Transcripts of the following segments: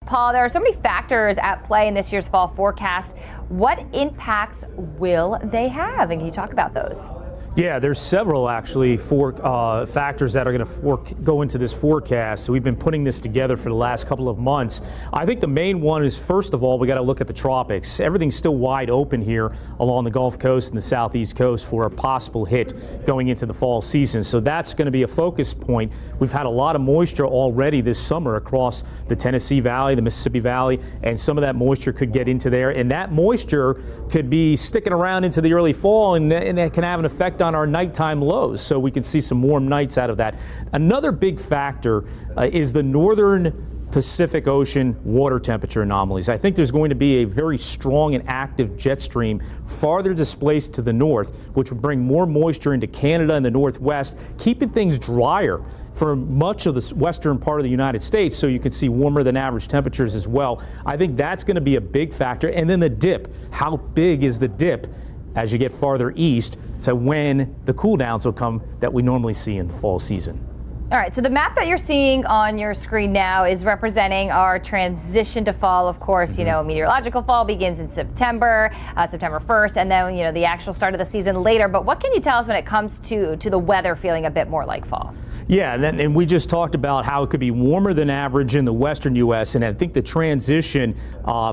Paul, there are so many factors at play in this year's fall forecast. What impacts will they have? And can you talk about those? Yeah, there's several actually factors that are going to go into this forecast. So we've been putting this together for the last couple of months. I think the main one is, first of all, we got to look at the tropics. Everything's still wide open here along the Gulf Coast and the Southeast Coast for a possible hit going into the fall season. So that's going to be a focus point. We've had a lot of moisture already this summer across the Tennessee Valley, the Mississippi Valley, and some of that moisture could get into there. And that moisture could be sticking around into the early fall, and it can have an effect on our nighttime lows, so we can see some warm nights out of that. Another big factor is the northern Pacific Ocean water temperature anomalies. I think there's going to be a very strong and active jet stream farther displaced to the north, which would bring more moisture into Canada and the Northwest, keeping things drier for much of the western part of the United States, so you can see warmer than average temperatures as well. I think that's going to be a big factor. And then the dip. How big is the dip as you get farther east to when the cool downs will come that we normally see in the fall season? All right, so the map that you're seeing on your screen now is representing our transition to fall. Of course, you know, meteorological fall begins in September 1st, and then, you know, the actual start of the season later. But what can you tell us when it comes to the weather feeling a bit more like fall? Yeah, and we just talked about how it could be warmer than average in the western U.S., and I think the transition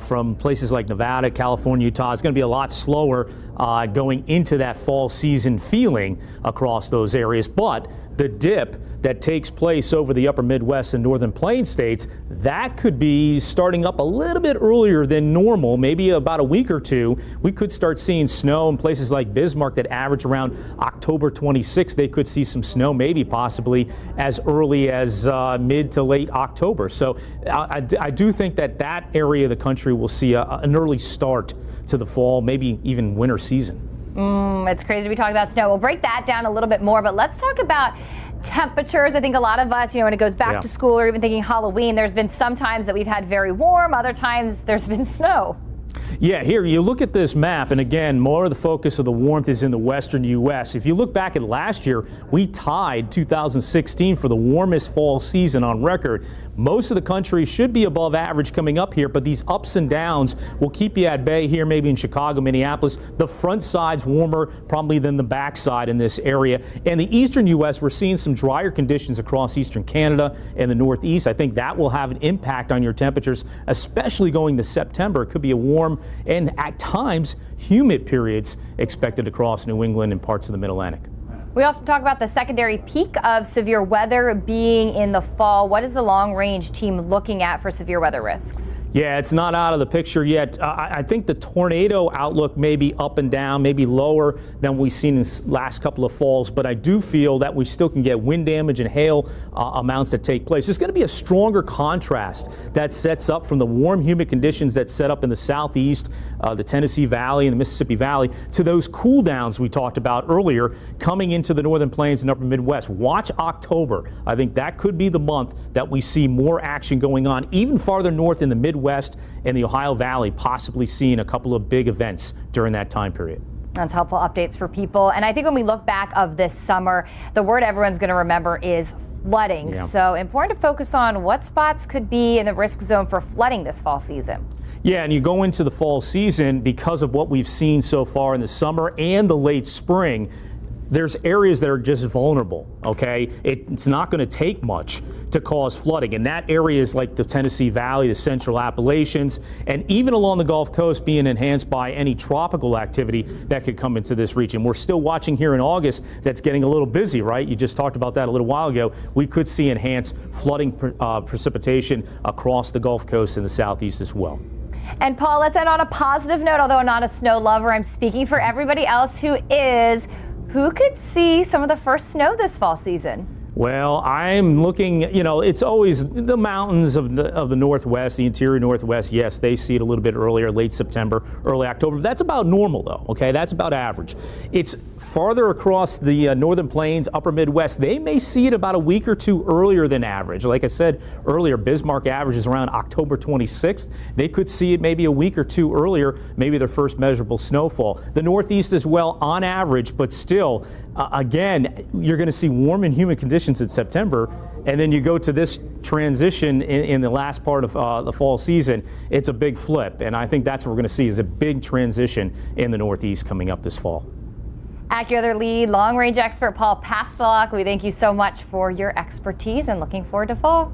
from places like Nevada, California, Utah is going to be a lot slower going into that fall season feeling across those areas. But the dip that takes place over the upper Midwest and northern plain states, that could be starting up a little bit earlier than normal, maybe about a week or two. We could start seeing snow in places like Bismarck that average around October 26th. They could see some snow, maybe possibly as early as mid to late October. So I do think that area of the country will see an early start to the fall, maybe even winter season. It's crazy we talk about snow. We'll break that down a little bit more, but let's talk about temperatures. I think a lot of us, you know, when it goes back to school or even thinking Halloween, there's been some times that we've had very warm, other times there's been snow. Yeah, here you look at this map, and again, more of the focus of the warmth is in the western U.S. If you look back at last year, we tied 2016 for the warmest fall season on record. Most of the country should be above average coming up here, but these ups and downs will keep you at bay here, maybe in Chicago, Minneapolis. The front side's warmer probably than the back side in this area. And the eastern U.S., we're seeing some drier conditions across eastern Canada and the Northeast. I think that will have an impact on your temperatures, especially going to September. It could be a warm and at times humid periods expected across New England and parts of the Mid-Atlantic. We often talk about the secondary peak of severe weather being in the fall. What is the long-range team looking at for severe weather risks? Yeah, it's not out of the picture yet. I think the tornado outlook may be up and down, maybe lower than we've seen in the last couple of falls, but I do feel that we still can get wind damage and hail amounts that take place. There's going to be a stronger contrast that sets up from the warm, humid conditions that set up in the southeast, the Tennessee Valley and the Mississippi Valley, to those cool downs we talked about earlier coming into the northern plains and upper Midwest. Watch October. I think that could be the month that we see more action going on, even farther north in the Midwest and the Ohio Valley, possibly seeing a couple of big events during that time period. That's helpful updates for people. And I think when we look back of this summer, the word everyone's going to remember is flooding. Yeah. So important to focus on what spots could be in the risk zone for flooding this fall season. Yeah, and you go into the fall season because of what we've seen so far in the summer and the late spring. There's areas that are just vulnerable, okay? It's not going to take much to cause flooding. And that area is like the Tennessee Valley, the Central Appalachians, and even along the Gulf Coast being enhanced by any tropical activity that could come into this region. We're still watching here in August that's getting a little busy, right? You just talked about that a little while ago. We could see enhanced flooding precipitation across the Gulf Coast and the Southeast as well. And Paul, let's end on a positive note. Although I'm not a snow lover, I'm speaking for everybody else who is. Who could see some of the first snow this fall season? Well, I'm looking, you know, it's always the mountains of the Northwest, the interior Northwest. Yes, they see it a little bit earlier, late September, early October. That's about normal, though, okay? That's about average. It's farther across the northern plains, upper Midwest, they may see it about a week or two earlier than average. Like I said earlier, Bismarck averages around October 26th. They could see it maybe a week or two earlier, maybe their first measurable snowfall. The Northeast as well on average, but still, again, you're going to see warm and humid conditions in September. And then you go to this transition in the last part of the fall season, it's a big flip. And I think that's what we're going to see is a big transition in the Northeast coming up this fall. AccuWeather lead long-range expert Paul Pastelok, we thank you so much for your expertise and looking forward to fall.